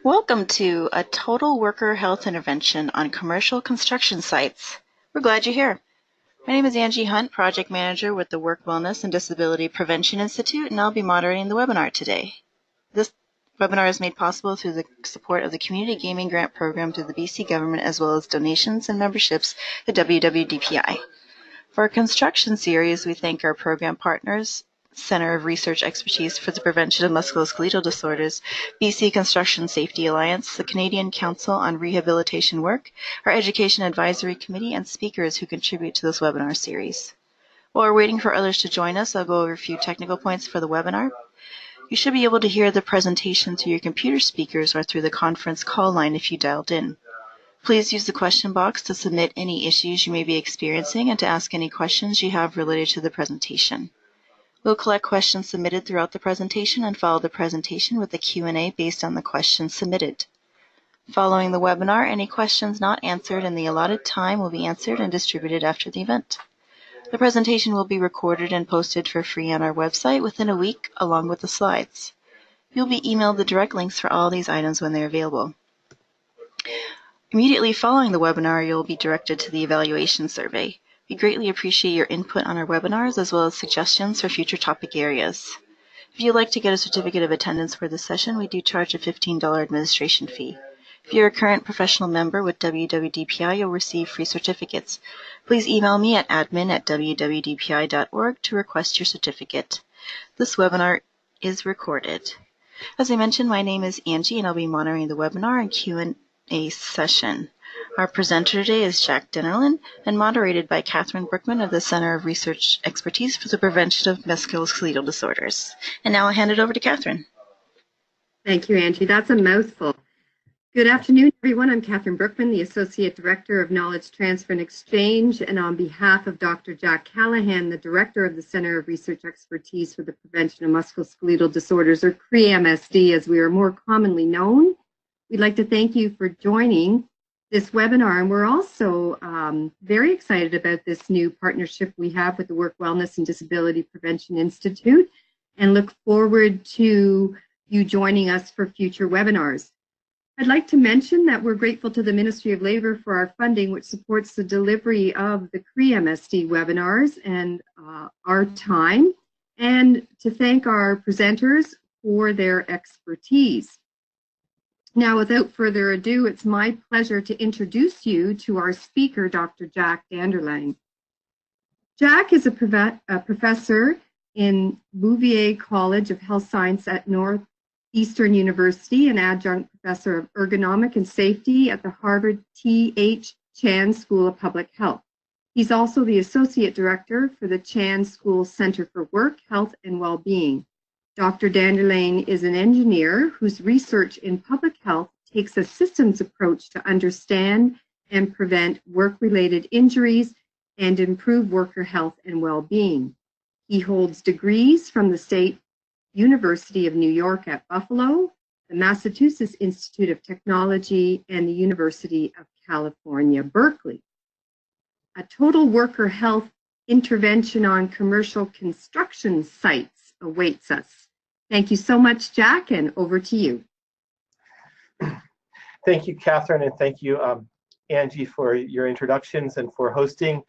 Welcome to a total worker health intervention on commercial construction sites. We're glad you're here. My name is Angie Hunt, Project Manager with the Work Wellness and Disability Prevention Institute, and I'll be moderating the webinar today. This webinar is made possible through the support of the Community Gaming Grant Program through the BC government, as well as donations and memberships to WWDPI. For our construction series, we thank our program partners, Center of Research Expertise for the Prevention of Musculoskeletal Disorders, BC Construction Safety Alliance, the Canadian Council on Rehabilitation Work, our Education Advisory Committee, and speakers who contribute to this webinar series. While we're waiting for others to join us, I'll go over a few technical points for the webinar. You should be able to hear the presentation through your computer speakers or through the conference call line if you dialed in. Please use the question box to submit any issues you may be experiencing and to ask any questions you have related to the presentation. We'll collect questions submitted throughout the presentation and follow the presentation with a Q&A based on the questions submitted. Following the webinar, any questions not answered in the allotted time will be answered and distributed after the event. The presentation will be recorded and posted for free on our website within a week, along with the slides. You'll be emailed the direct links for all these items when they're available. Immediately following the webinar, you'll be directed to the evaluation survey. We greatly appreciate your input on our webinars as well as suggestions for future topic areas. If you'd like to get a certificate of attendance for this session, we do charge a $15 administration fee. If you're a current professional member with WWDPI, you'll receive free certificates. Please email me at admin@wwdpi.org to request your certificate. This webinar is recorded. As I mentioned, my name is Angie and I'll be monitoring the webinar and Q&A session. Our presenter today is Jack Dennerlin and moderated by Catherine Brookman of the Center of Research Expertise for the Prevention of Musculoskeletal Disorders. And now I'll hand it over to Catherine. Thank you, Angie. That's a mouthful. Good afternoon, everyone. I'm Catherine Brookman, the Associate Director of Knowledge Transfer and Exchange, and on behalf of Dr. Jack Callahan, the Director of the Center of Research Expertise for the Prevention of Musculoskeletal Disorders, or CREAMSD as we are more commonly known, we'd like to thank you for joining this webinar, and we're also very excited about this new partnership we have with the Work Wellness and Disability Prevention Institute, and look forward to you joining us for future webinars. I'd like to mention that we're grateful to the Ministry of Labour for our funding, which supports the delivery of the CREAMSD webinars and our time, and to thank our presenters for their expertise. Now, without further ado, it's my pleasure to introduce you to our speaker, Dr. Jack Dennerlin. Jack is a professor in Bouvier College of Health Science at Northeastern University, an adjunct professor of ergonomic and safety at the Harvard T.H. Chan School of Public Health. He's also the associate director for the Chan School Center for Work, Health, and Wellbeing. Dr. Dennerlin is an engineer whose research in public health takes a systems approach to understand and prevent work-related injuries and improve worker health and well-being. He holds degrees from the State University of New York at Buffalo, the Massachusetts Institute of Technology, and the University of California, Berkeley. A total worker health intervention on commercial construction sites awaits us. Thank you so much, Jack, and over to you. Thank you, Catherine, and thank you, Angie, for your introductions and for hosting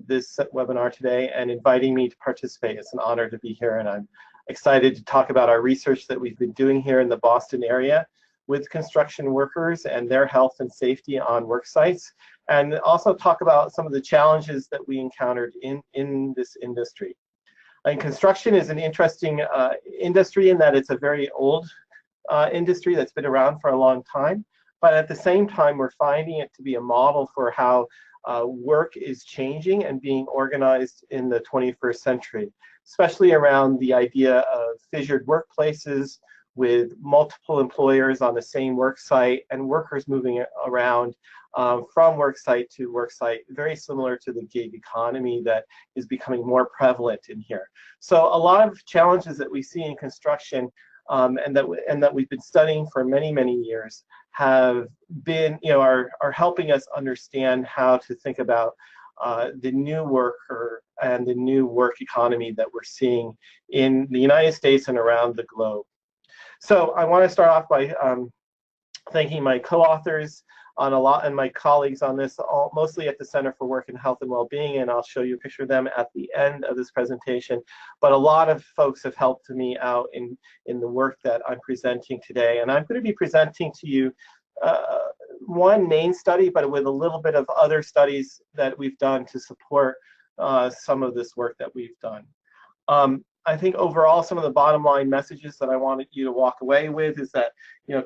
this webinar today and inviting me to participate. It's an honor to be here, and I'm excited to talk about our research that we've been doing here in the Boston area with construction workers and their health and safety on work sites, and also talk about some of the challenges that we encountered in this industry. And construction is an interesting industry in that it's a very old industry that's been around for a long time, but at the same time we're finding it to be a model for how work is changing and being organized in the 21st century, especially around the idea of fissured workplaces with multiple employers on the same work site and workers moving around from work site to work site, very similar to the gig economy that is becoming more prevalent in here. So a lot of challenges that we see in construction and that we've been studying for many, many years have been, are helping us understand how to think about the new worker and the new work economy that we're seeing in the United States and around the globe. So I want to start off by thanking my co-authors on a lot and my colleagues on this, mostly at the Center for Work and Health and Wellbeing, and I'll show you a picture of them at the end of this presentation. But a lot of folks have helped me out in the work that I'm presenting today. And I'm going to be presenting to you one main study, but with a little bit of other studies that we've done to support some of this work that we've done. I think overall, some of the bottom line messages that I wanted you to walk away with is that,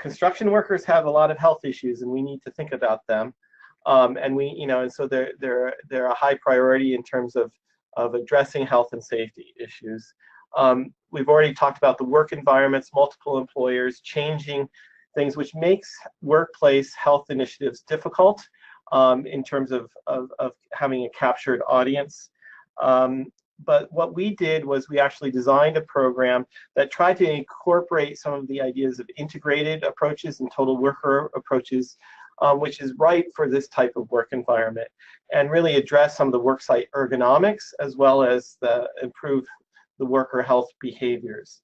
construction workers have a lot of health issues, and we need to think about them. And so they're a high priority in terms of addressing health and safety issues. We've already talked about the work environments, multiple employers, changing things, which makes workplace health initiatives difficult in terms of having a captured audience. But what we did was we actually designed a program that tried to incorporate some of the ideas of integrated approaches and total worker approaches, which is right for this type of work environment, and really address some of the worksite ergonomics as well as improve the worker health behaviors.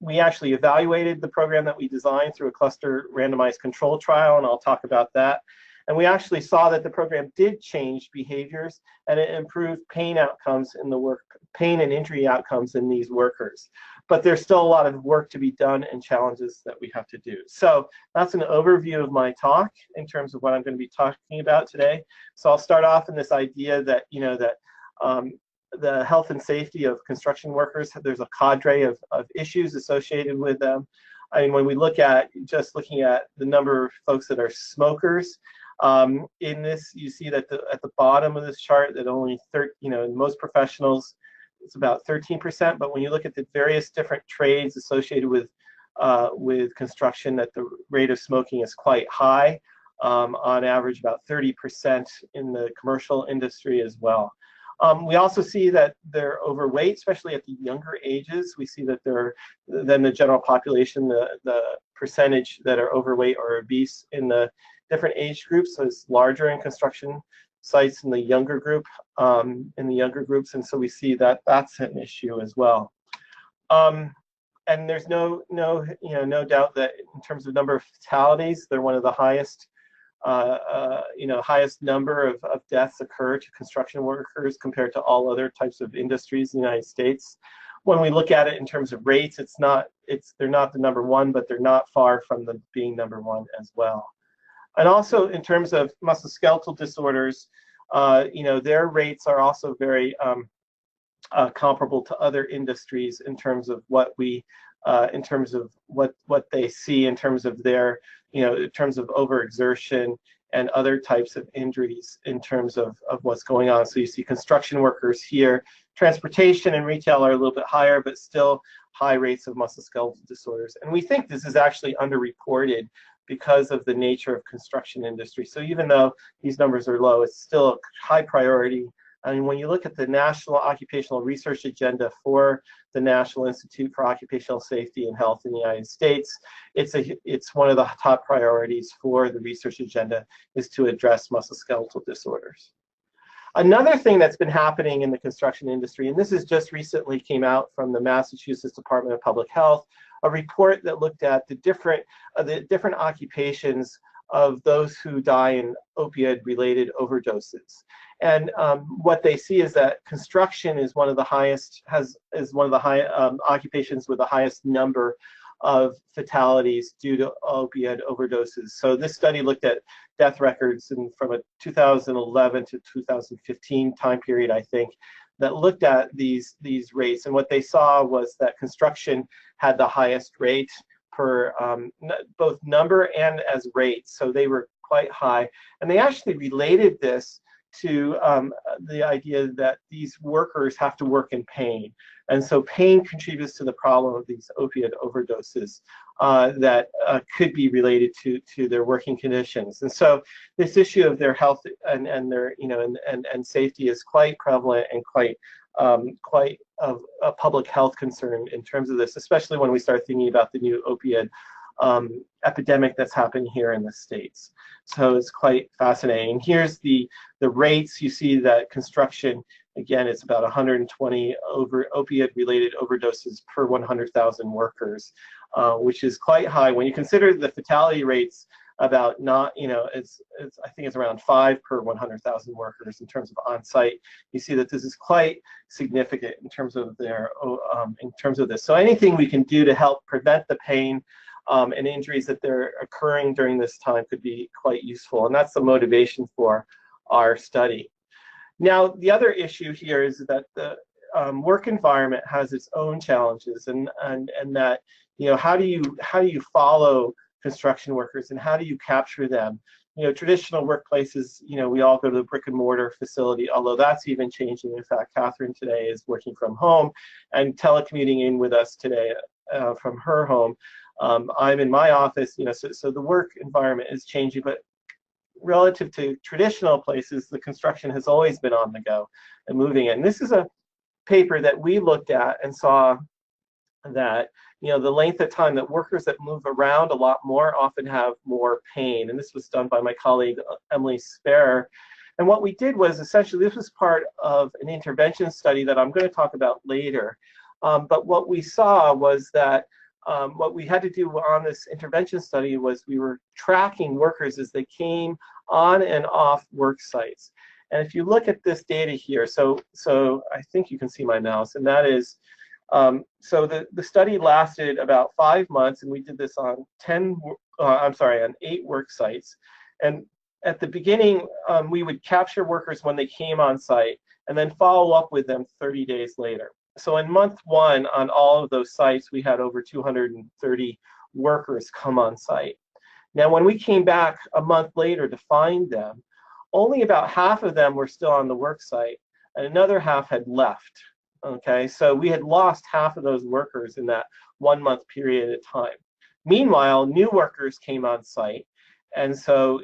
We actually evaluated the program that we designed through a cluster randomized control trial, and I'll talk about that. And we actually saw that the program did change behaviors, and it improved pain outcomes in the pain and injury outcomes in these workers. But there's still a lot of work to be done and challenges that we have to do. So that's an overview of my talk in terms of what I'm going to be talking about today. So I'll start off in this idea that, the health and safety of construction workers, there's a cadre of issues associated with them. I mean, when we looking at the number of folks that are smokers, in this, you see that at the bottom of this chart that only in most professionals, it's about 13%. But when you look at the various different trades associated with construction, that the rate of smoking is quite high, on average about 30% in the commercial industry as well. We also see that they're overweight, especially at the younger ages. We see that than the general population, the percentage that are overweight or obese in the different age groups is larger in construction sites in the younger groups, and so we see that that's an issue as well. And there's no doubt that in terms of number of fatalities, they're one of the highest. Highest number of deaths occur to construction workers compared to all other types of industries in the United States. When we look at it in terms of rates, they're not the number one, but they're not far from being number one as well. And also in terms of musculoskeletal disorders, their rates are also very comparable to other industries in terms of what they see in terms of their, in terms of overexertion and other types of injuries in terms of what's going on. So you see construction workers here. Transportation and retail are a little bit higher, but still high rates of musculoskeletal disorders. And we think this is actually underreported because of the nature of construction industry. So even though these numbers are low, it's still a high priority. I mean, when you look at the National Occupational Research Agenda for the National Institute for Occupational Safety and Health in the United States, it's one of the top priorities for the research agenda is to address musculoskeletal disorders. Another thing that's been happening in the construction industry, and this is just recently came out from the Massachusetts Department of Public Health, a report that looked at the different occupations of those who die in opioid-related overdoses. And what they see is that construction is one of the highest, occupations with the highest number of fatalities due to opioid overdoses. So this study looked at death records from a 2011 to 2015 time period, I think, that looked at these rates. And what they saw was that construction had the highest rate per both number and as rates. So they were quite high. And they actually related this to the idea that these workers have to work in pain. And so pain contributes to the problem of these opioid overdoses that could be related to their working conditions. And so this issue of their health and their, and safety is quite prevalent and quite a public health concern in terms of this, especially when we start thinking about the new opioid epidemic that's happening here in the States. So it's quite fascinating. Here's the rates. You see that construction, again, it's about 120 opioid-related overdoses per 100,000 workers. which is quite high. When you consider the fatality rates about not, I think it's around 5 per 100,000 workers in terms of on-site, you see that this is quite significant in terms of this. So anything we can do to help prevent the pain and injuries that they're occurring during this time could be quite useful, and that's the motivation for our study. Now, the other issue here is that the work environment has its own challenges, and that, how do you follow construction workers and how do you capture them? Traditional workplaces, we all go to the brick and mortar facility, although that's even changing. In fact, Catherine today is working from home and telecommuting in with us today from her home. I'm in my office, so the work environment is changing, but relative to traditional places, the construction has always been on the go and moving. And this is a paper that we looked at and saw that the length of time that workers that move around a lot more often have more pain. And this was done by my colleague Emily Spare. And what we did was essentially, this was part of an intervention study that I'm going to talk about later. But what we saw was that what we had to do on this intervention study was we were tracking workers as they came on and off work sites. And if you look at this data here, so I think you can see my mouse, and that is, so the study lasted about 5 months, and we did this on 8 work sites. And at the beginning, we would capture workers when they came on site and then follow up with them 30 days later. So in month 1 on all of those sites, we had over 230 workers come on site. Now, when we came back a month later to find them, only about half of them were still on the work site and another half had left. Okay, so we had lost half of those workers in that 1 month period of time. Meanwhile, new workers came on site. And so,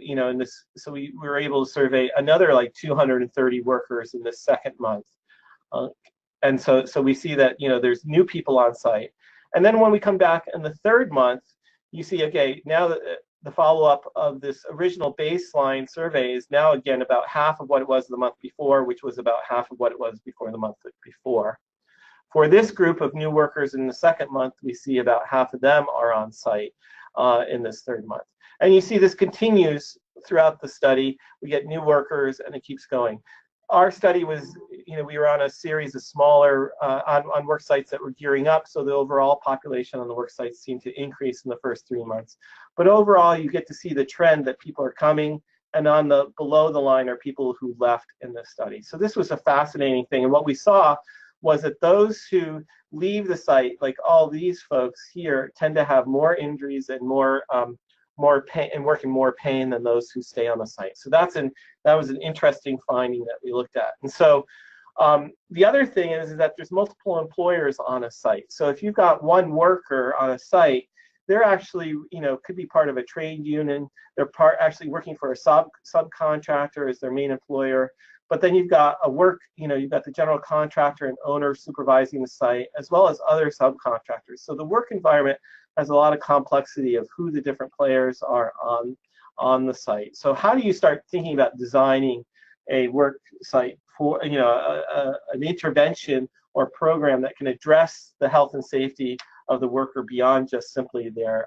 so we were able to survey another like 230 workers in the second month. And so we see that, there's new people on site. And then when we come back in the third month, you see, okay, now the follow-up of this original baseline survey is now again about half of what it was the month before, which was about half of what it was before the month before. For this group of new workers in the second month, we see about half of them are on site in this third month. And you see this continues throughout the study. We get new workers and it keeps going. Our study was, we were on a series of smaller, on work sites that were gearing up, so the overall population on the work sites seemed to increase in the first 3 months. But overall, you get to see the trend that people are coming, and on the below the line are people who left in the study. So this was a fascinating thing, and what we saw was that those who leave the site, like all these folks here, tend to have more injuries and more pain and work in more pain than those who stay on the site. So that was an interesting finding that we looked at. And so the other thing is that there's multiple employers on a site. So if you've got one worker on a site, they're actually, could be part of a trade union. They're actually working for a subcontractor as their main employer. But then you've got you've got the general contractor and owner supervising the site, as well as other subcontractors. So the work environment has a lot of complexity of who the different players are on the site. So how do you start thinking about designing a work site for, an intervention or program that can address the health and safety of the worker beyond just simply their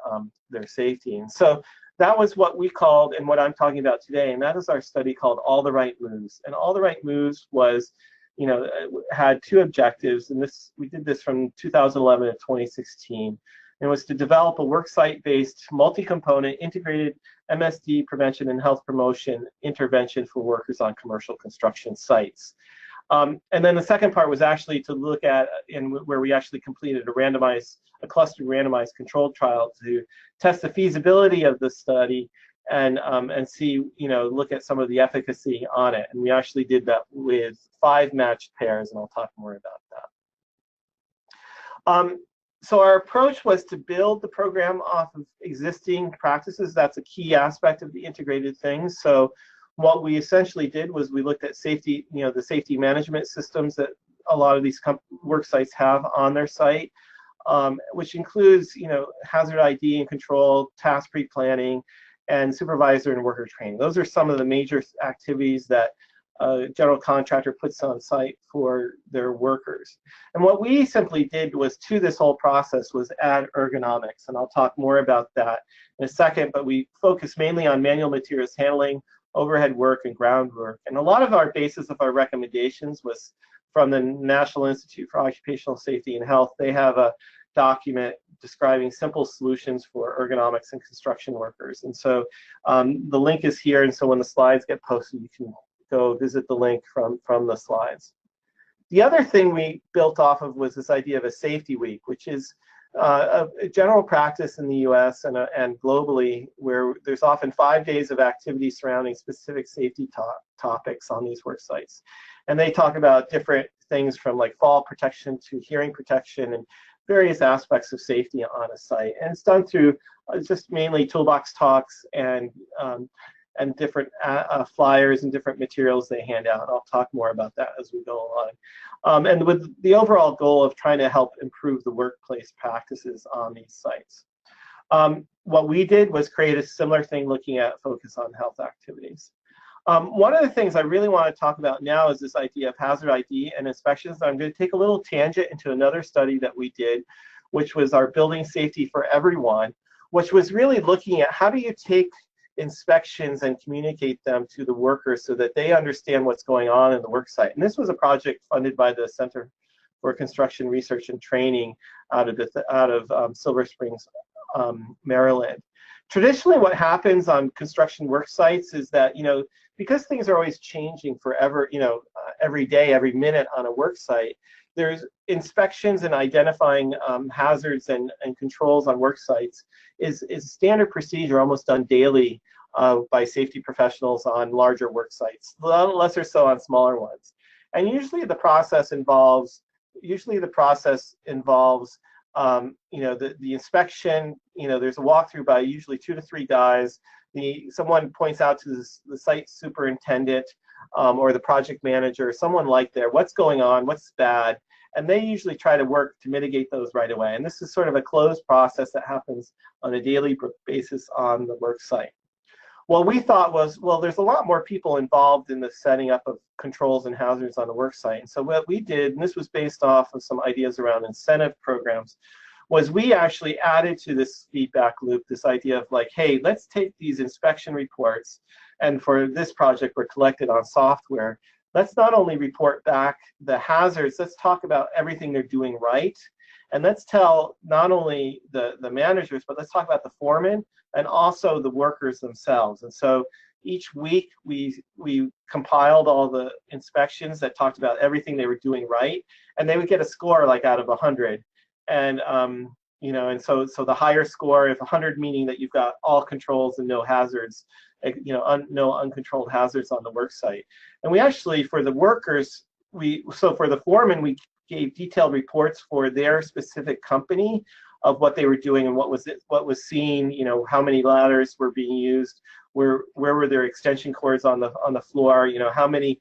safety? And so that was what we called, and what I'm talking about today, and that is our study called All the Right Moves. And All the Right Moves was, had 2 objectives, and we did this from 2011 to 2016. And it was to develop a worksite-based, multi-component, integrated MSD prevention and health promotion intervention for workers on commercial construction sites. And then the second part was actually to look at, where we actually completed a clustered randomized controlled trial to test the feasibility of the study and see, look at some of the efficacy on it. And we actually did that with 5 matched pairs, and I'll talk more about that. So our approach was to build the program off of existing practices. That's a key aspect of the integrated things. So what we essentially did was we looked at safety, the safety management systems that a lot of these work sites have on their site, which includes, hazard ID and control, task pre-planning, and supervisor and worker training. Those are some of the major activities that a general contractor puts on site for their workers. And what we simply did was, to this whole process, was add ergonomics, and I'll talk more about that in a second, but we focus mainly on manual materials handling, overhead work, and groundwork. And a lot of our basis of our recommendations was from the National Institute for Occupational Safety and Health. They have a document describing simple solutions for ergonomics and construction workers. And so the link is here, and so when the slides get posted, you can go visit the link from the slides. The other thing we built off of was this idea of a safety week, which is a general practice in the US and globally, where there's often 5 days of activity surrounding specific safety topics on these work sites. And they talk about different things from like fall protection to hearing protection and various aspects of safety on a site. And it's done through just mainly toolbox talks and different flyers and different materials they hand out. I'll talk more about that as we go along. And with the overall goal of trying to help improve the workplace practices on these sites. What we did was create a similar thing looking at focus on health activities. One of the things I really want to talk about now is this idea of hazard ID and inspections. I'm going to take a little tangent into another study that we did, which was our Building Safety for Everyone, which was really looking at how do you take inspections and communicate them to the workers so that they understand what's going on in the work site. And this was a project funded by the Center for Construction Research and Training out of Silver Springs, Maryland. Traditionally, what happens on construction work sites is that, because things are always changing forever, every day, every minute on a work site, there's inspections and identifying hazards and controls on work sites is standard procedure, almost done daily by safety professionals on larger work sites, lesser so on smaller ones. And usually the process involves the inspection. There's a walkthrough by usually 2 to 3 guys. Someone points out to the site superintendent or the project manager, someone like there, what's going on, what's bad, and they usually try to work to mitigate those right away. And this is sort of a closed process that happens on a daily basis on the work site. What we thought was, well, there's a lot more people involved in the setting up of controls and hazards on the work site. And so what we did, and this was based off of some ideas around incentive programs, was we actually added to this feedback loop this idea of like, hey, let's take these inspection reports, and for this project we're collected on software. Let's not only report back the hazards, let's talk about everything they're doing right. And let's tell not only the managers, but let's talk about the foreman and also the workers themselves. And so each week we compiled all the inspections that talked about everything they were doing right, and they would get a score like out of 100. And and so the higher score, if 100 meaning that you've got all controls and no hazards, no uncontrolled hazards on the work site. And we actually, for the workers, for the foreman, we gave detailed reports for their specific company of what they were doing and what was seen, how many ladders were being used, where were their extension cords on the floor, how many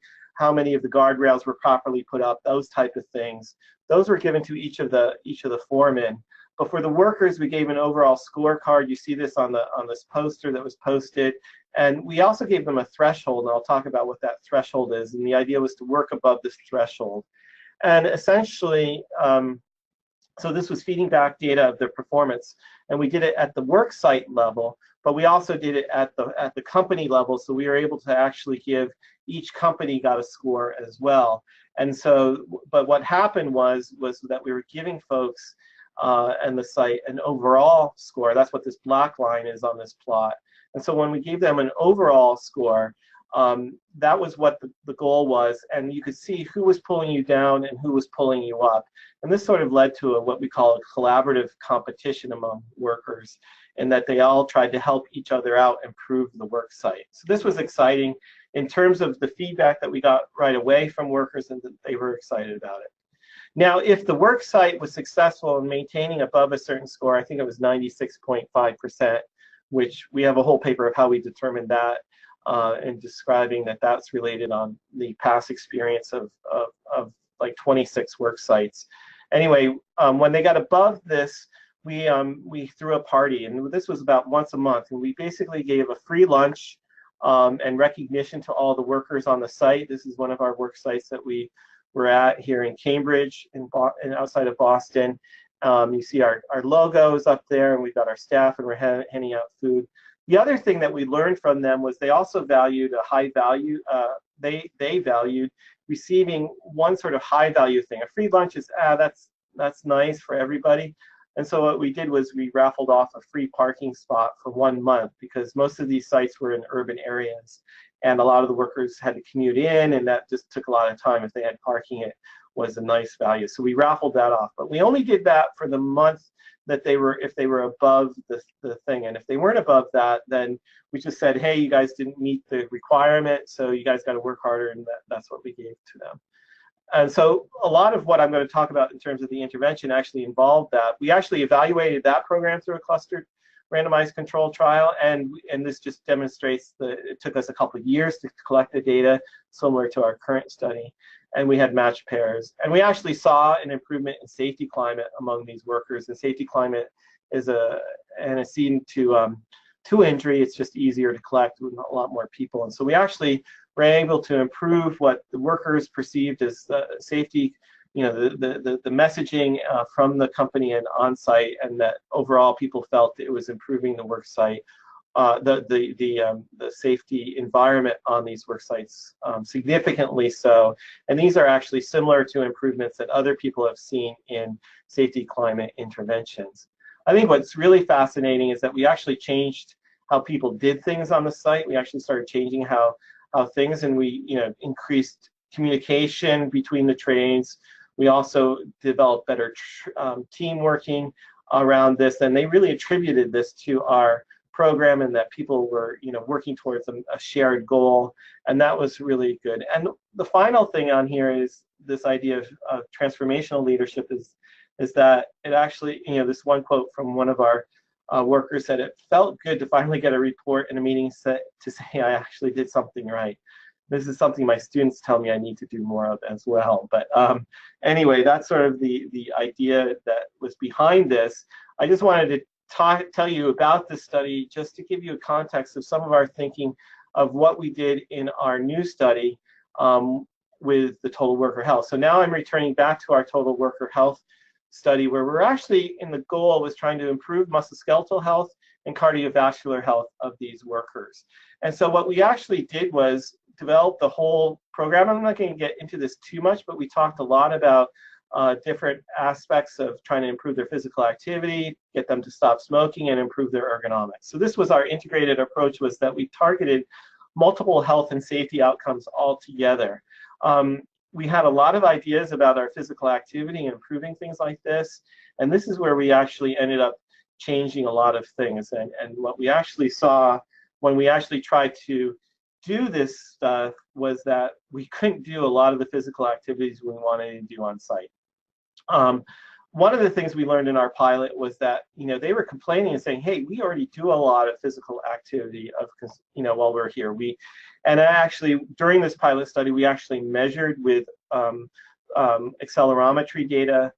of the guardrails were properly put up, those type of things. Those were given to each of the foremen. But for the workers, we gave an overall scorecard. You see this on this poster that was posted. And we also gave them a threshold, and I'll talk about what that threshold is. And the idea was to work above this threshold. And essentially, so this was feeding back data of their performance. And we did it at the work site level, but we also did it at the company level. So we were able to actually give each company got a score as well. And so, but what happened was that we were giving folks and the site an overall score. That's what this black line is on this plot. And so when we gave them an overall score, that was what the goal was, and you could see who was pulling you down and who was pulling you up. And this sort of led to what we call a collaborative competition among workers, in that they all tried to help each other out improve the work site. So this was exciting in terms of the feedback that we got right away from workers, and that they were excited about it. Now, if the work site was successful in maintaining above a certain score, I think it was 96.5%, which we have a whole paper of how we determined that, and describing that that's related on the past experience of like 26 work sites. Anyway, when they got above this, we threw a party, and this was about once a month, and we basically gave a free lunch and recognition to all the workers on the site. This is one of our work sites that we were at here in Cambridge and outside of Boston. You see our logos up there, and we've got our staff, and we're handing out food. The other thing that we learned from them was they also valued a high value, they valued receiving one sort of high value thing. A free lunch is, that's nice for everybody. And so what we did was we raffled off a free parking spot for 1 month, because most of these sites were in urban areas, and a lot of the workers had to commute in, and that just took a lot of time. If they had parking, it was a nice value. So we raffled that off, but we only did that for the month that they were, if they were above the thing. And if they weren't above that, then we just said, hey, you guys didn't meet the requirement, so you guys got to work harder, and that's what we gave to them. And so a lot of what I'm going to talk about in terms of the intervention actually involved that. We actually evaluated that program through a clustered randomized control trial, and this just demonstrates that it took us a couple of years to collect the data, similar to our current study, and we had matched pairs. And we actually saw an improvement in safety climate among these workers. And safety climate is an antecedent to injury. It's just easier to collect with a lot more people. And so we actually were able to improve what the workers perceived as safety, the messaging from the company and on-site, and that overall people felt it was improving the work site, the safety environment on these work sites significantly so. And these are actually similar to improvements that other people have seen in safety climate interventions. I think what's really fascinating is that we actually changed how people did things on the site. We actually started changing how things, and we increased communication between the trains. We also developed better team working around this, and they really attributed this to our program, and that people were working towards a shared goal, and that was really good. And the final thing on here is this idea of transformational leadership is that it actually, this one quote from one of our workers said, it felt good to finally get a report in a meeting to say I actually did something right. This is something my students tell me I need to do more of as well. But anyway, that's sort of the idea that was behind this. I just wanted to tell you about this study just to give you a context of some of our thinking of what we did in our new study with the total worker health. So now I'm returning back to our total worker health study, where we're actually, in the goal was trying to improve musculoskeletal health and cardiovascular health of these workers. And so what we actually did was develop the whole program. I'm not going to get into this too much, but we talked a lot about different aspects of trying to improve their physical activity, get them to stop smoking, and improve their ergonomics. So this was our integrated approach, was that we targeted multiple health and safety outcomes all together. We had a lot of ideas about our physical activity and improving things like this, and this is where we actually ended up changing a lot of things. And what we actually saw when we actually tried to do this stuff was that we couldn't do a lot of the physical activities we wanted to do on site. One of the things we learned in our pilot was that they were complaining and saying, hey, we already do a lot of physical activity while we're here. And actually, during this pilot study, we actually measured with accelerometry data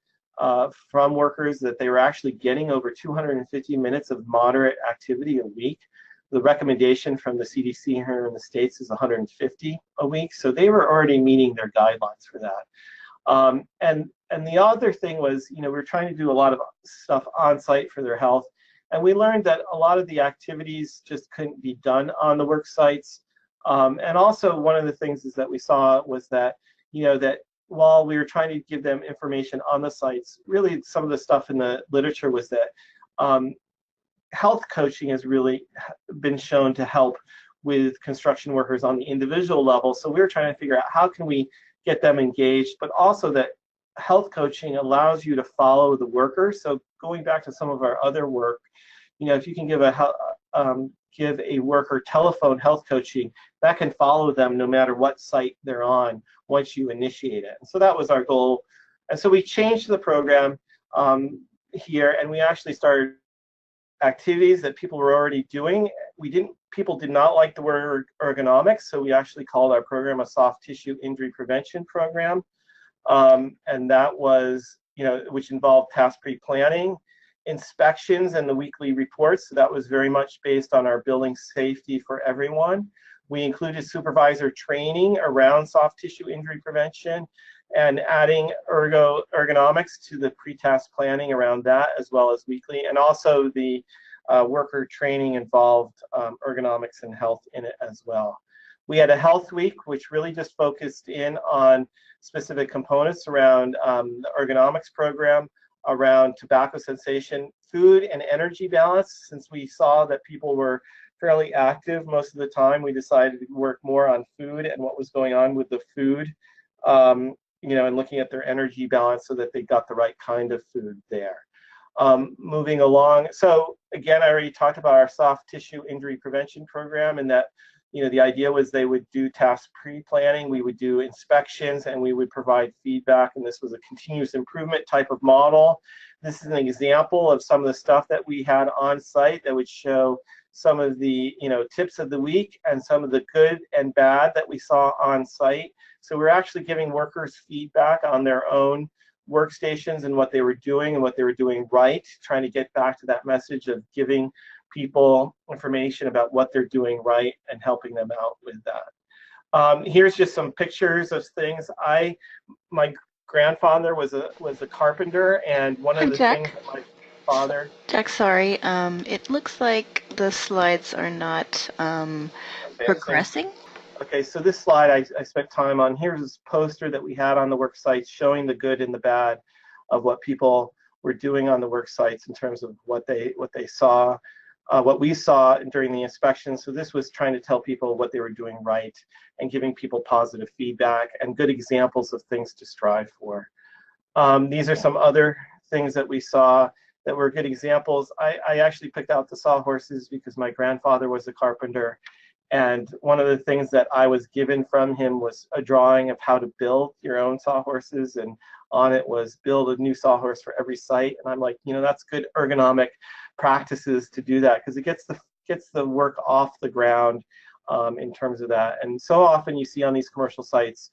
from workers that they were actually getting over 250 minutes of moderate activity a week. The recommendation from the CDC here in the States is 150 a week. So they were already meeting their guidelines for that. And the other thing was, we were trying to do a lot of stuff on site for their health. And we learned that a lot of the activities just couldn't be done on the work sites. And also one of the things is that we saw was that, that while we were trying to give them information on the sites, really some of the stuff in the literature was that health coaching has really been shown to help with construction workers on the individual level. So we were trying to figure out how can we get them engaged, but also that health coaching allows you to follow the worker. So going back to some of our other work, if you can give a worker telephone health coaching, that can follow them no matter what site they're on once you initiate it. And so that was our goal. And so we changed the program here, and we actually started activities that people were already doing. People did not like the word ergonomics, so we actually called our program a soft tissue injury prevention program. And that was, which involved task pre-planning, inspections, and the weekly reports. So that was very much based on our building safety for everyone. We included supervisor training around soft tissue injury prevention and adding ergonomics to the pre-task planning around that, as well as weekly. And also the worker training involved ergonomics and health in it as well. We had a health week, which really just focused in on specific components around the ergonomics program, around tobacco cessation, food and energy balance. Since we saw that people were fairly active most of the time, we decided to work more on food and what was going on with the food, and looking at their energy balance so that they got the right kind of food there. Moving along, so again, I already talked about our soft tissue injury prevention program, and that the idea was they would do task pre-planning, we would do inspections, and we would provide feedback, and this was a continuous improvement type of model. This is an example of some of the stuff that we had on site that would show some of the tips of the week and some of the good and bad that we saw on site. So we're actually giving workers feedback on their own workstations and what they were doing and what they were doing right, trying to get back to that message of giving people information about what they're doing right and helping them out with that. Here's just some pictures of things. My grandfather was a carpenter, and one of the things that my father. Jack, sorry. It looks like the slides are not progressing. Okay, so this slide I spent time on. Here's this poster that we had on the work sites showing the good and the bad of what people were doing on the work sites in terms of what they saw, what we saw during the inspection. So this was trying to tell people what they were doing right and giving people positive feedback and good examples of things to strive for. These are some other things that we saw that were good examples. I actually picked out the sawhorses because my grandfather was a carpenter. And one of the things that I was given from him was a drawing of how to build your own sawhorses, and on it was build a new sawhorse for every site. And I'm like, that's good ergonomic practices to do that, because it gets the work off the ground in terms of that. And so often you see on these commercial sites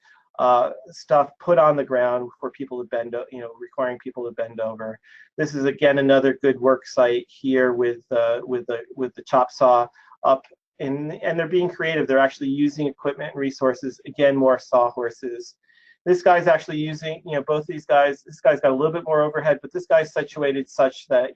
stuff put on the ground for people to bend, requiring people to bend over. This is again another good work site here with the chop saw up. And they're being creative. They're actually using equipment and resources. Again, more sawhorses. This guy's actually using, both these guys. This guy's got a little bit more overhead, but this guy's situated such that,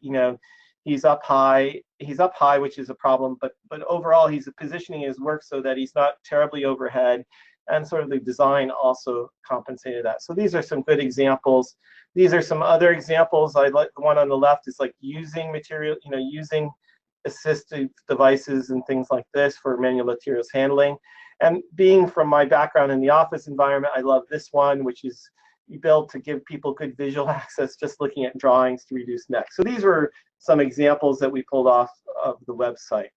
he's up high. He's up high, which is a problem. But overall, he's positioning his work so that he's not terribly overhead, and sort of the design also compensated that. So these are some good examples. These are some other examples. I like the one on the left is like using material, using assistive devices and things like this for manual materials handling. And being from my background in the office environment, I love this one, which is built to give people good visual access, just looking at drawings to reduce neck. So these were some examples that we pulled off of the website.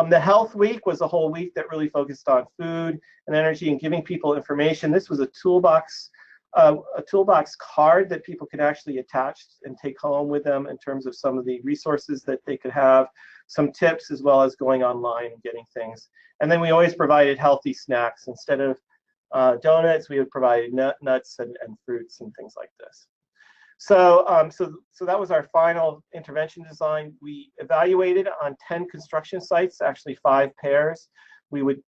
The health week was a whole week that really focused on food and energy and giving people information. This was a toolbox card that people could actually attach and take home with them in terms of some of the resources that they could have, some tips, as well as going online and getting things. And then we always provided healthy snacks. Instead of donuts, we would provide nuts and fruits and things like this. So that was our final intervention design. We evaluated on 10 construction sites, actually 5 pairs. We would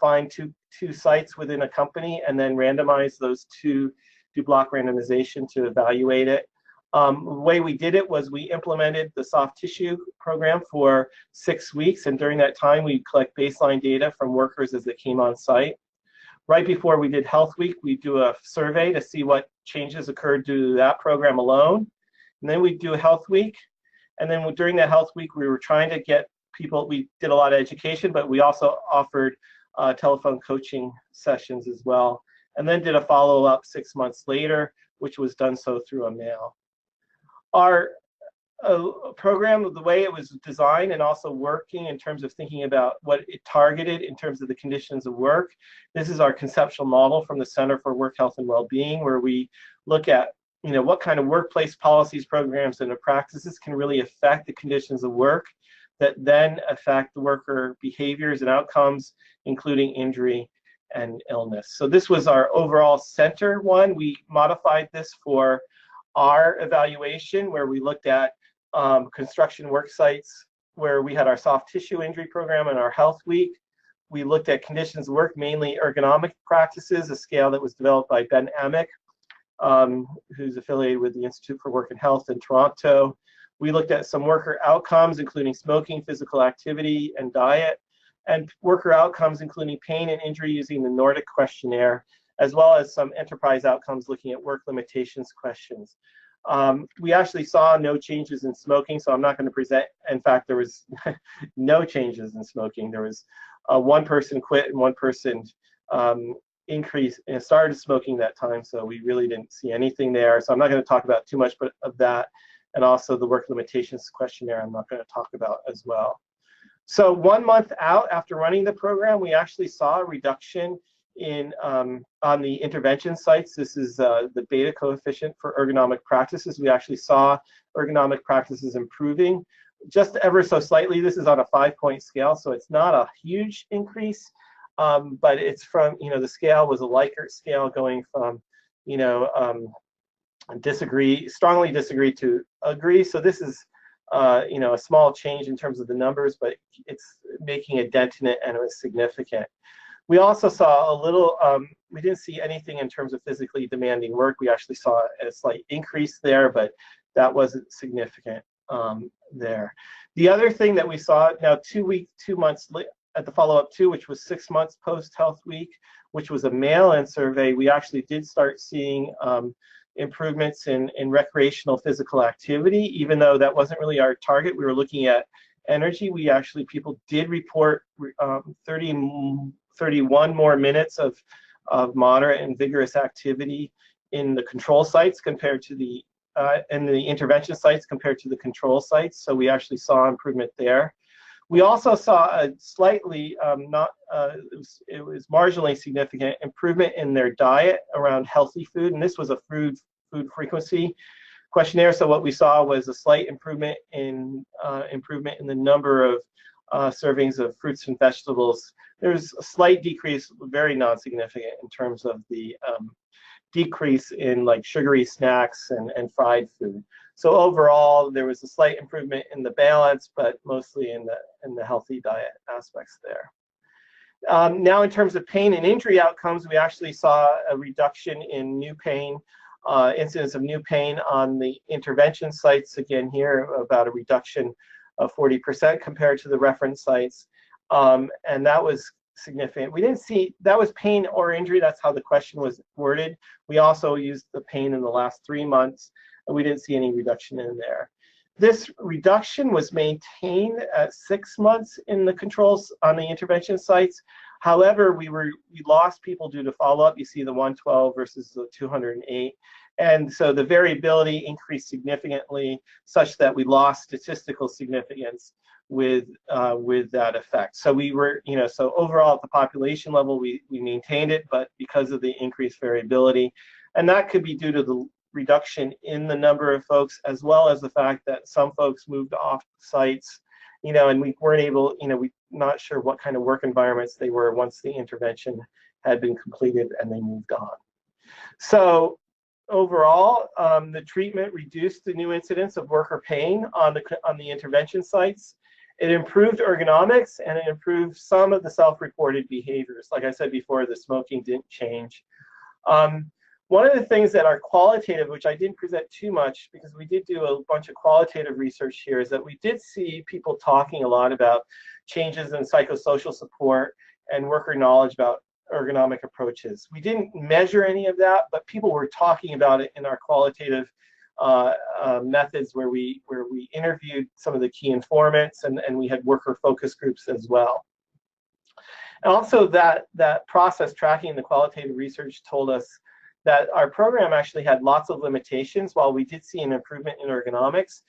find two sites within a company and then randomize those two, do block randomization to evaluate it. The way we did it was we implemented the soft tissue program for 6 weeks, and during that time we collect baseline data from workers as they came on site. Right before we did Health Week, we do a survey to see what changes occurred due to that program alone. And then we do a Health Week. And then during that Health Week, we were trying to get people, we did a lot of education, but we also offered telephone coaching sessions as well. And then did a follow-up 6 months later, which was done so through a mail. Our program, the way it was designed and also working in terms of thinking about what it targeted in terms of the conditions of work. This is our conceptual model from the Center for Work Health and Wellbeing, where we look at what kind of workplace policies, programs, and practices can really affect the conditions of work that then affect the worker behaviors and outcomes, including injury and illness. So this was our overall center one. We modified this for our evaluation, where we looked at construction work sites, where we had our soft tissue injury program and our health week. We looked at conditions of work, mainly ergonomic practices, a scale that was developed by Ben Amick, who's affiliated with the Institute for Work and Health in Toronto. We looked at some worker outcomes, including smoking, physical activity, and diet, and worker outcomes, including pain and injury, using the Nordic questionnaire, as well as some enterprise outcomes looking at work limitations questions. We actually saw no changes in smoking, so I'm not going to present. In fact, there was no changes in smoking. There was one person quit and one person increase and started smoking that time, so we really didn't see anything there. So I'm not going to talk about too much of that. And also the work limitations questionnaire I'm not going to talk about as well. So 1 month out after running the program, we actually saw a reduction in on the intervention sites. This is the beta coefficient for ergonomic practices. We actually saw ergonomic practices improving just ever so slightly. This is on a 5-point scale, so it's not a huge increase, but it's from, the scale was a Likert scale going from, strongly disagree to agree. So this is, a small change in terms of the numbers, but it's making a dent in it, and it was significant. We also saw a little, we didn't see anything in terms of physically demanding work. We actually saw a slight increase there, but that wasn't significant there. The other thing that we saw now 2 months at the follow-up 2, which was 6 months post-Health Week, which was a mail-in survey, we actually did start seeing improvements in recreational physical activity, even though that wasn't really our target. We were looking at energy. People did report 31 more minutes of moderate and vigorous activity in the control sites compared to the in the intervention sites compared to the control sites. So we actually saw improvement there. We also saw a slightly, it was marginally significant improvement in their diet around healthy food, and this was a food frequency questionnaire. So what we saw was a slight improvement in the number of servings of fruits and vegetables. There's a slight decrease, very non-significant, in terms of the decrease in like sugary snacks and fried food. So overall, there was a slight improvement in the balance, but mostly in the healthy diet aspects there. Now, in terms of pain and injury outcomes, we actually saw a reduction in new pain, incidence of new pain on the intervention sites. Again, here about a reduction of 40% compared to the reference sites, and that was significant. We didn't see, that was pain or injury, that's how the question was worded. We also used the pain in the last 3 months, and we didn't see any reduction in there. This reduction was maintained at 6 months in the controls on the intervention sites. However, we lost people due to follow-up. You see the 112 versus the 208. And so the variability increased significantly, such that we lost statistical significance with that effect. So we were, so overall at the population level, we maintained it, but because of the increased variability, and that could be due to the reduction in the number of folks, as well as the fact that some folks moved off sites, and we weren't able, we're not sure what kind of work environments they were once the intervention had been completed and they moved on. So overall, the treatment reduced the new incidence of worker pain on the intervention sites. It improved ergonomics, and it improved some of the self-reported behaviors. Like I said before, the smoking didn't change. One of the things that are qualitative, which I didn't present too much because we did do a bunch of qualitative research here, is that we did see people talking a lot about changes in psychosocial support and worker knowledge about ergonomic approaches. We didn't measure any of that, but people were talking about it in our qualitative methods where we interviewed some of the key informants, and we had worker focus groups as well. And also that process tracking the qualitative research told us that our program actually had lots of limitations. While we did see an improvement in ergonomics,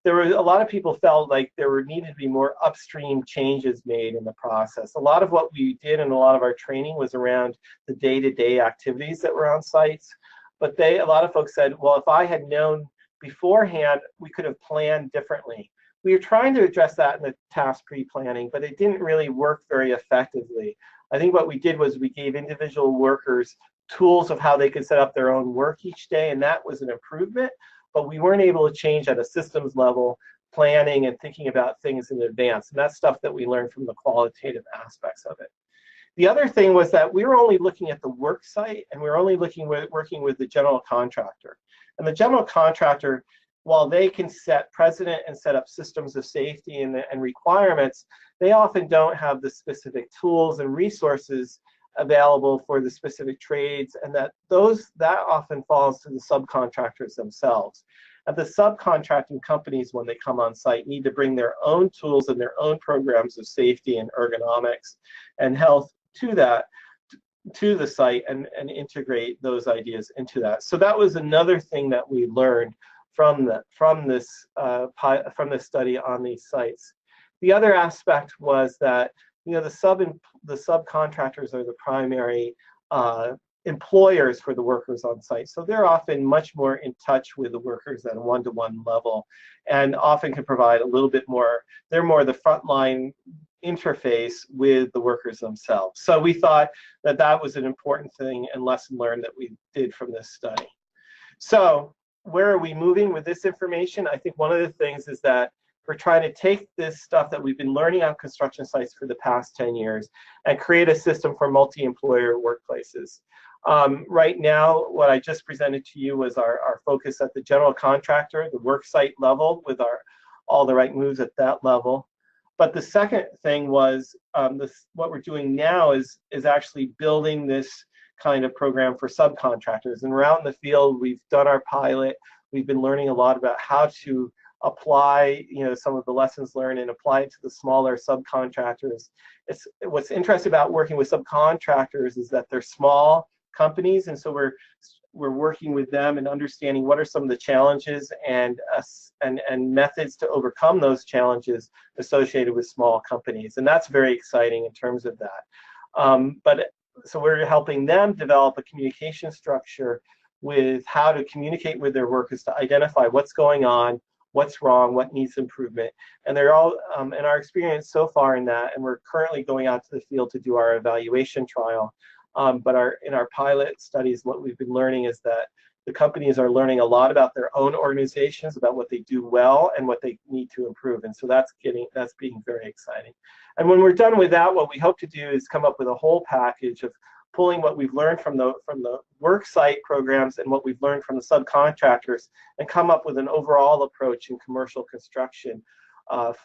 there were a lot of people felt like there needed to be more upstream changes made in the process. A lot of what we did and a lot of our training was around the day-to-day activities that were on sites. But a lot of folks said, well, if I had known beforehand, we could have planned differently. We were trying to address that in the task pre-planning, but it didn't really work very effectively. I think what we did was we gave individual workers tools of how they could set up their own work each day, and that was an improvement, but we weren't able to change at a systems level, planning and thinking about things in advance. And that's stuff that we learned from the qualitative aspects of it. The other thing was that we were only looking at the work site, and we were only working with the general contractor. And the general contractor, while they can set precedent and set up systems of safety and requirements, they often don't have the specific tools and resources available for the specific trades, and that often falls to the subcontractors themselves. And the subcontracting companies, when they come on site, need to bring their own tools and their own programs of safety and ergonomics and health to the site and integrate those ideas into that. So that was another thing that we learned from this study on these sites. The other aspect was that the subcontractors are the primary employers for the workers on site. So they're often much more in touch with the workers at a one-to-one level, and often can provide a little bit more, they're more the frontline interface with the workers themselves. So we thought that that was an important thing and lesson learned that we did from this study. So where are we moving with this information? I think one of the things is that we're trying to take this stuff that we've been learning on construction sites for the past 10 years and create a system for multi-employer workplaces. Right now, what I just presented to you was our focus at the general contractor, the work site level, with all the right moves at that level. But the second thing was what we're doing now is actually building this kind of program for subcontractors. And around the field, we've done our pilot. We've been learning a lot about how to apply, some of the lessons learned and apply it to the smaller subcontractors. What's interesting about working with subcontractors is that they're small companies, and so we're working with them and understanding what are some of the challenges and methods to overcome those challenges associated with small companies, and that's very exciting in terms of that. So we're helping them develop a communication structure with how to communicate with their workers to identify what's going on, what's wrong, what needs improvement. And they're all, in our experience so far in that, and we're currently going out to the field to do our evaluation trial. But in our pilot studies, what we've been learning is that the companies are learning a lot about their own organizations, about what they do well and what they need to improve. And so that's being very exciting. And when we're done with that, what we hope to do is come up with a whole package of pulling what we've learned from the work site programs and what we've learned from the subcontractors, and come up with an overall approach in commercial construction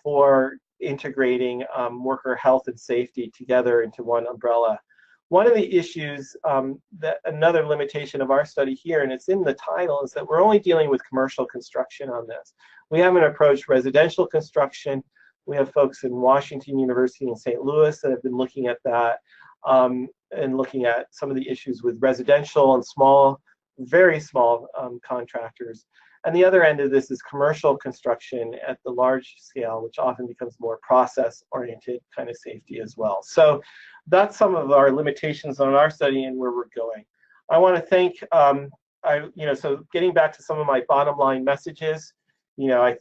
for integrating worker health and safety together into one umbrella. One of the issues, another limitation of our study here, and it's in the title, is that we're only dealing with commercial construction on this. We haven't approached residential construction. We have folks in Washington University in St. Louis that have been looking at that, and looking at some of the issues with residential and small, very small contractors. And the other end of this is commercial construction at the large scale, which often becomes more process-oriented kind of safety as well. So that's some of our limitations on our study and where we're going. I want to thank, so getting back to some of my bottom line messages,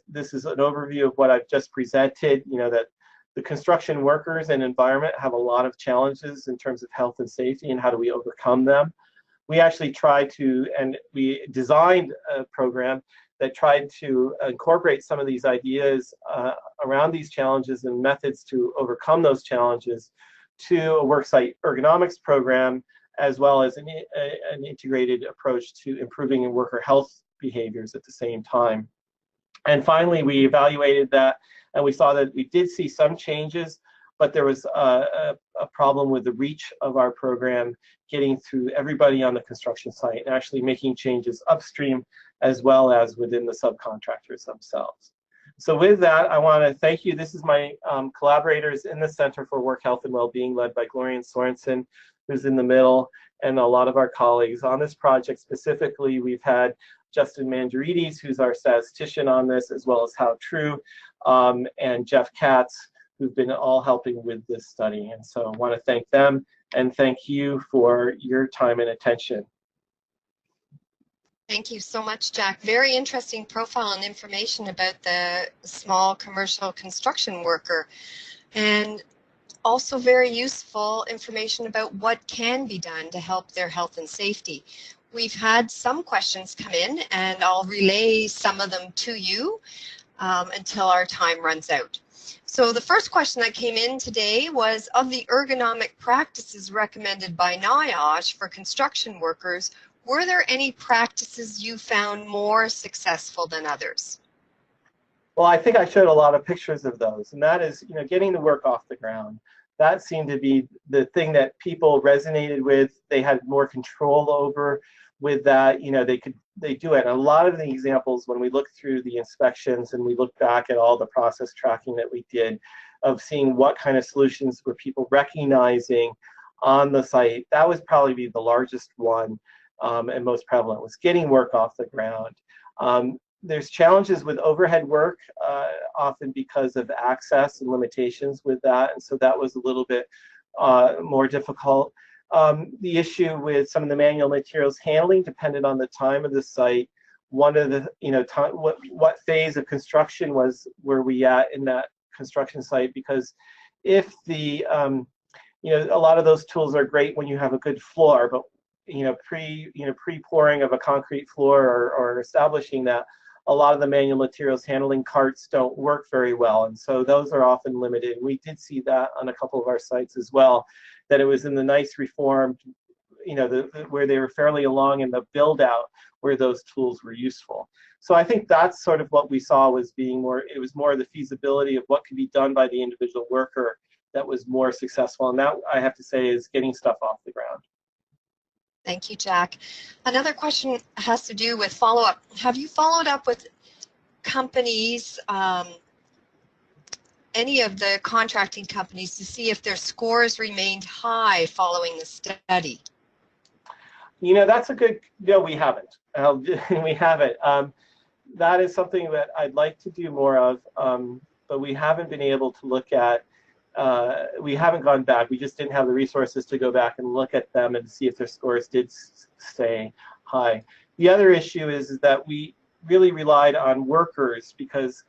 this is an overview of what I've just presented, that the construction workers and environment have a lot of challenges in terms of health and safety, and how do we overcome them. We actually we designed a program that tried to incorporate some of these ideas around these challenges and methods to overcome those challenges to a worksite ergonomics program, as well as an integrated approach to improving worker health behaviors at the same time. And finally, we evaluated that, and we saw that we did see some changes, but there was a problem with the reach of our program getting through everybody on the construction site and actually making changes upstream as well as within the subcontractors themselves. So with that, I want to thank you. This is my collaborators in the Center for Work Health and Wellbeing, led by Gloria Sorensen, who's in the middle, and a lot of our colleagues on this project. Specifically, we've had Justin Mandarides, who's our statistician on this, as well as Hao True, and Jeff Katz, who've been all helping with this study. And so I want to thank them and thank you for your time and attention. Thank you so much, Jack. Very interesting profile and information about the small commercial construction worker, and also very useful information about what can be done to help their health and safety. We've had some questions come in, and I'll relay some of them to you until our time runs out. So the first question that came in today was, of the ergonomic practices recommended by NIOSH for construction workers, were there any practices you found more successful than others? Well, I think I showed a lot of pictures of those, and that is, getting the work off the ground. That seemed to be the thing that people resonated with. They had more control over with that. They do it. And a lot of the examples, when we look through the inspections and we look back at all the process tracking that we did of seeing what kind of solutions were people recognizing on the site, that was probably the largest one and most prevalent, was getting work off the ground. There's challenges with overhead work, often because of access and limitations with that, and so that was a little bit more difficult. The issue with some of the manual materials handling depended on the time of the site. One of the, what phase of construction were we at in that construction site? Because if the, a lot of those tools are great when you have a good floor, but pre-pouring of a concrete floor or establishing that, a lot of the manual materials handling carts don't work very well, and so those are often limited. We did see that on a couple of our sites as well, that it was in the nice reformed, where they were fairly along in the build out where those tools were useful. So I think that's sort of what we saw was it was more the feasibility of what could be done by the individual worker that was more successful, and that, I have to say, is getting stuff off the ground. Thank you, Jack. Another question has to do with follow-up. Have you followed up with companies, any of the contracting companies, to see if their scores remained high following the study? That's a good, no, we haven't. We haven't. That is something that I'd like to do more of, but we haven't been able to look at. We haven't gone back. We just didn't have the resources to go back and look at them and see if their scores did stay high. The other issue is that we really relied on workers because,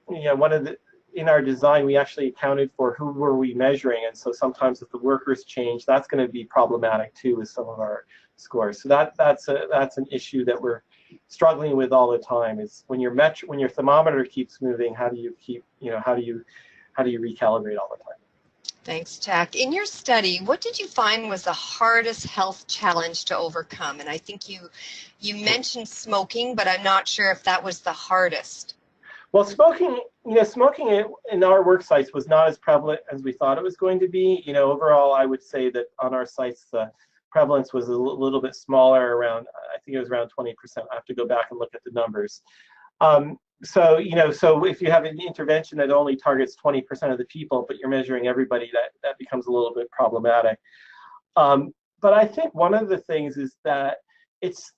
in our design, we actually accounted for who were we measuring, and so sometimes if the workers change, that's going to be problematic too with some of our scores. So that's an issue that we're struggling with all the time. Is when your thermometer keeps moving, how do you recalibrate all the time? Thanks, Jack. In your study, what did you find was the hardest health challenge to overcome? And I think you mentioned smoking, but I'm not sure if that was the hardest. Well, smoking in our work sites was not as prevalent as we thought it was going to be. Overall, I would say that on our sites, the prevalence was a little bit smaller, I think it was around 20%. I have to go back and look at the numbers. So if you have an intervention that only targets 20% of the people, but you're measuring everybody, that becomes a little bit problematic. But I think one of the things is that it's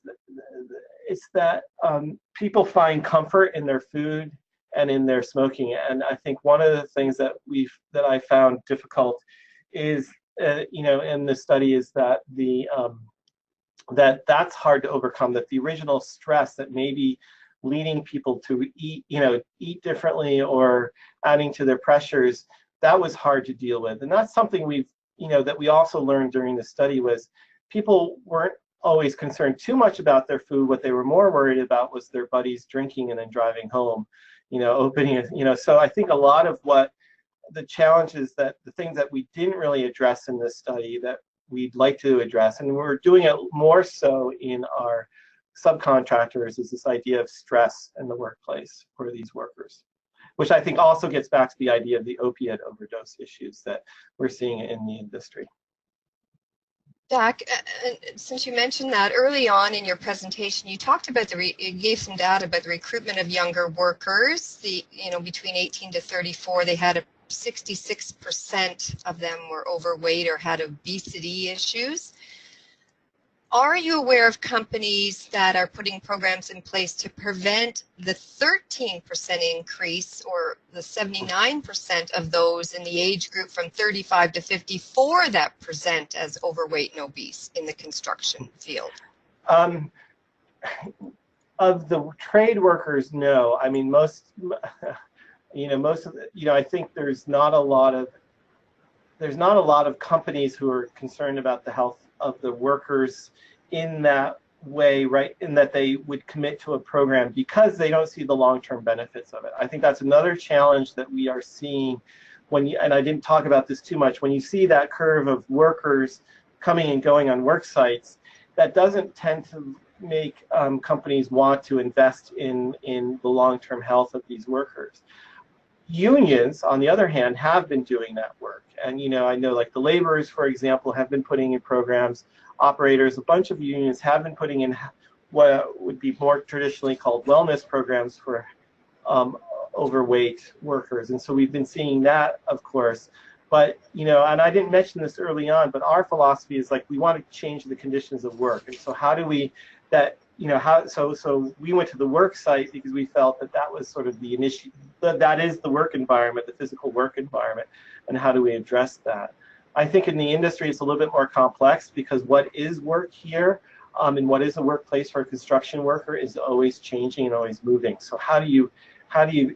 that people find comfort in their food and in their smoking. And I think one of the things that I found difficult is, in the study, is that that's hard to overcome. That the original stress that maybe leading people to eat differently or adding to their pressures, that was hard to deal with. And that's something that we also learned during the study, was people weren't always concerned too much about their food. What they were more worried about was their buddies drinking and then driving home, so I think a lot of what the challenges, that the things that we didn't really address in this study that we'd like to address, and we're doing it more so in our subcontractors, is this idea of stress in the workplace for these workers, which I think also gets back to the idea of the opiate overdose issues that we're seeing in the industry. Jack, since you mentioned that early on in your presentation, you talked about you gave some data about the recruitment of younger workers. Between 18 to 34, they had 66% of them were overweight or had obesity issues. Are you aware of companies that are putting programs in place to prevent the 13% increase or the 79% of those in the age group from 35 to 54 that present as overweight and obese in the construction field? Of the trade workers, no. I mean, I think there's not a lot of companies who are concerned about the health of the workers in that way, right, in that they would commit to a program because they don't see the long-term benefits of it. I think that's another challenge that we are seeing when you, and I didn't talk about this too much, when you see that curve of workers coming and going on work sites, that doesn't tend to make companies want to invest in the long-term health of these workers. Unions, on the other hand, have been doing that work. And, you know, I know like the laborers, for example, have been putting in programs. Operators, a bunch of unions have been putting in what would be more traditionally called wellness programs for overweight workers. And so we've been seeing that, of course. But, you know, and I didn't mention this early on, but our philosophy is like we want to change the conditions of work. And so how do we, that, you know, how, so we went to the work site because we felt that that was sort of the that is the work environment, the physical work environment, and how do we address that? I think in the industry it's a little bit more complex because what is work here and what is a workplace for a construction worker is always changing and always moving. So how do you,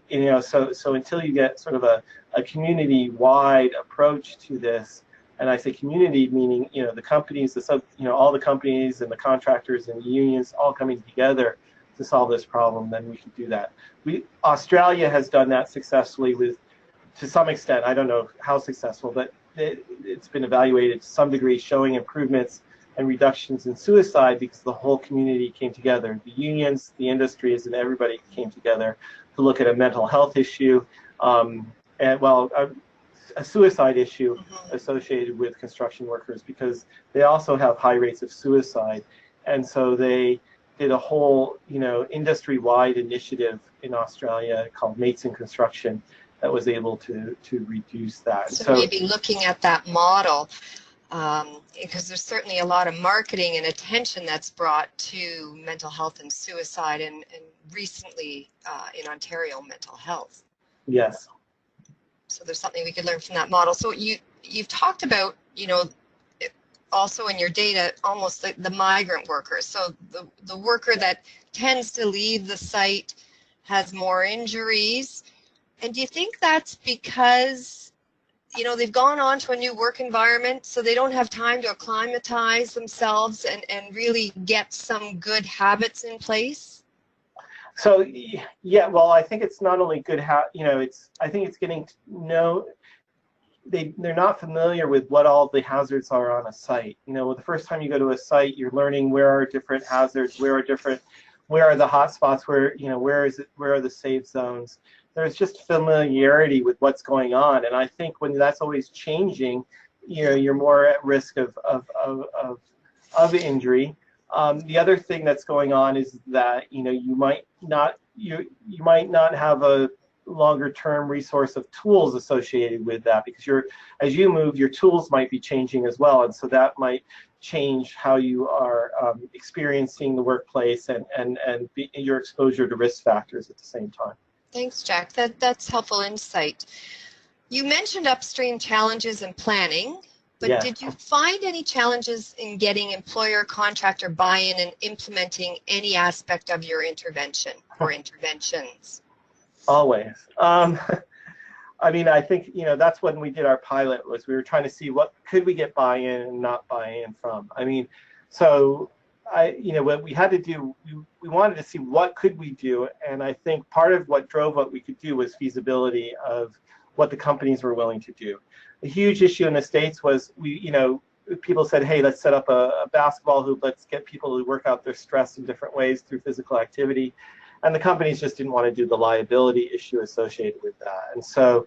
you know, so until you get sort of a community-wide approach to this, and I say community meaning, you know, the companies, you know, all the companies and the contractors and the unions all coming together to solve this problem, then we can do that. Australia has done that successfully to some extent. I don't know how successful, but it's been evaluated to some degree, showing improvements and reductions in suicide because the whole community came together. The unions, the industries, and everybody came together to look at a mental health issue, and well, a suicide issue associated with construction workers because they also have high rates of suicide. And so they did a whole, you know, industry-wide initiative in Australia called Mates in Construction that was able to reduce that. So maybe looking at that model, because there's certainly a lot of marketing and attention that's brought to mental health and suicide, and recently in Ontario, mental health. Yes. So there's something we could learn from that model. So you've talked about, you know, also in your data, almost like the migrant workers. So the worker that tends to leave the site has more injuries. And do you think that's because, you know, they've gone on to a new work environment, so they don't have time to acclimatize themselves and really get some good habits in place? So yeah, well, I think it's not only good, you know, I think it's getting to know, they're not familiar with what all the hazards are on a site. You know, the first time you go to a site, you're learning where are different hazards, where are the hot spots, where, you know, where are the safe zones. There's just familiarity with what's going on, and I think when that's always changing, you know, you're more at risk of injury. The other thing that's going on is that, you know, you might not have a longer-term resource of tools associated with that because as you move, your tools might be changing as well, and so that might change how you are experiencing the workplace and your exposure to risk factors at the same time. Thanks, Jack. That's helpful insight. You mentioned upstream challenges in planning, but yeah. Did you find any challenges in getting employer contractor buy-in and implementing any aspect of your intervention or interventions? Always. I mean, I think, you know, that's when we did our pilot, was we were trying to see what could we get buy-in and not buy-in from. I mean, so you know, what we had to do, we wanted to see what could we do, and I think part of what drove what we could do was feasibility of what the companies were willing to do. A huge issue in the States was you know, people said, hey, let's set up a basketball hoop, let's get people to work out their stress in different ways through physical activity. And the companies just didn't want to do the liability issue associated with that. And so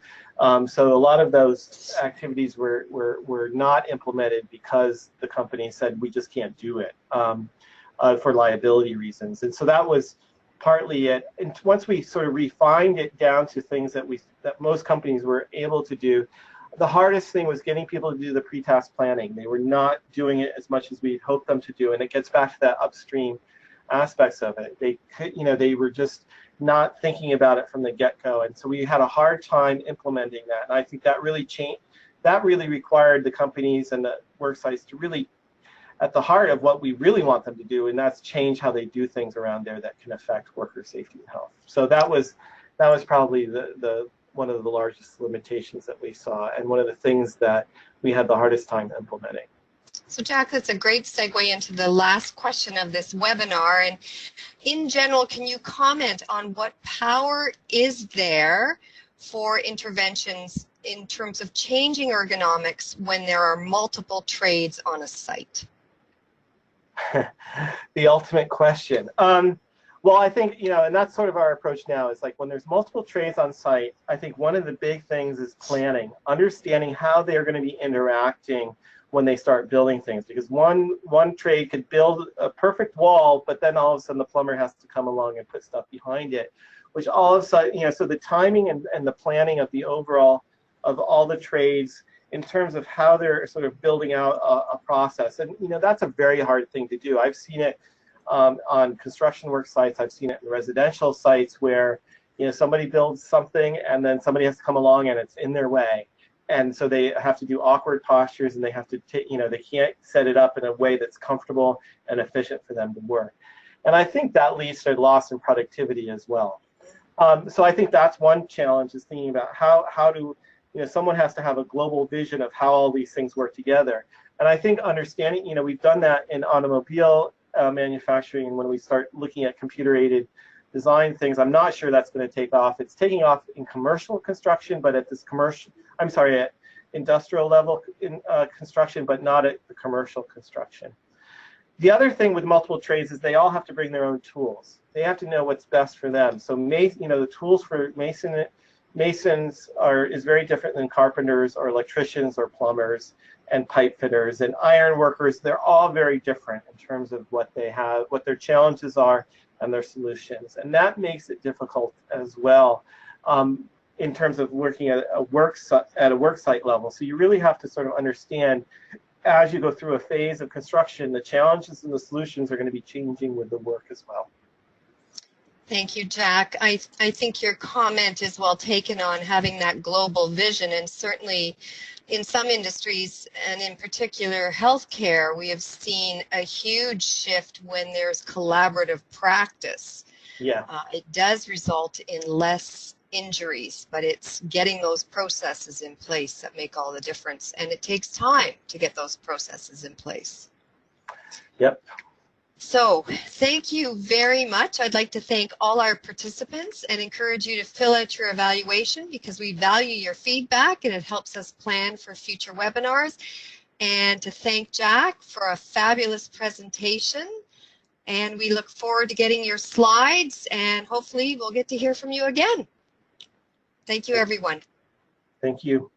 so a lot of those activities were not implemented because the company said we just can't do it for liability reasons. And so that was partly it. And once we sort of refined it down to things that most companies were able to do, the hardest thing was getting people to do the pre-task planning. They were not doing it as much as we'd hoped them to do. And it gets back to that upstream aspects of it. They were just not thinking about it from the get-go, and so we had a hard time implementing that. And I think that really changed. That really required the companies and the worksites to really, at the heart of what we really want them to do, and that's change how they do things around there that can affect worker safety and health. So that was probably the one of the largest limitations that we saw, and one of the things that we had the hardest time implementing. So Jack, that's a great segue into the last question of this webinar. And in general, can you comment on what power is there for interventions in terms of changing ergonomics when there are multiple trades on a site? The ultimate question. Well, I think, and that's sort of our approach now, is like when there's multiple trades on site, I think one of the big things is planning, understanding how they're going to be interacting when they start building things, because one trade could build a perfect wall, but then all of a sudden the plumber has to come along and put stuff behind it, which all of a sudden, so the timing and the planning of the overall of all the trades in terms of how they're sort of building out a process, and that's a very hard thing to do. I've seen it on construction work sites. I've seen it in residential sites where somebody builds something and then somebody has to come along and it's in their way. And so they have to do awkward postures, and they have to, they can't set it up in a way that's comfortable and efficient for them to work. And I think that leads to loss in productivity as well. So I think that's one challenge, is thinking about how do, someone has to have a global vision of how all these things work together. And I think understanding, we've done that in automobile manufacturing, and when we start looking at computer-aided design things, I'm not sure that's going to take off. It's taking off in commercial construction, but at this at industrial level in construction, but not at the commercial construction. The other thing with multiple trades is they all have to bring their own tools. They have to know what's best for them. So, the tools for masons is very different than carpenters or electricians or plumbers and pipe fitters and iron workers. They're all very different in terms of what they have, what their challenges are, and their solutions, and that makes it difficult as well in terms of working at a worksite level. So you really have to sort of understand, as you go through a phase of construction, the challenges and the solutions are going to be changing with the work as well. Thank you, Jack. I think your comment is well taken on having that global vision, and certainly in some industries, and in particular healthcare, we have seen a huge shift when there's collaborative practice. Yeah. It does result in less injuries, but it's getting those processes in place that make all the difference, and it takes time to get those processes in place. Yep. So thank you very much. I'd like to thank all our participants and encourage you to fill out your evaluation, because we value your feedback and it helps us plan for future webinars. And to thank Jack for a fabulous presentation. And we look forward to getting your slides, and hopefully we'll get to hear from you again. Thank you, everyone. Thank you.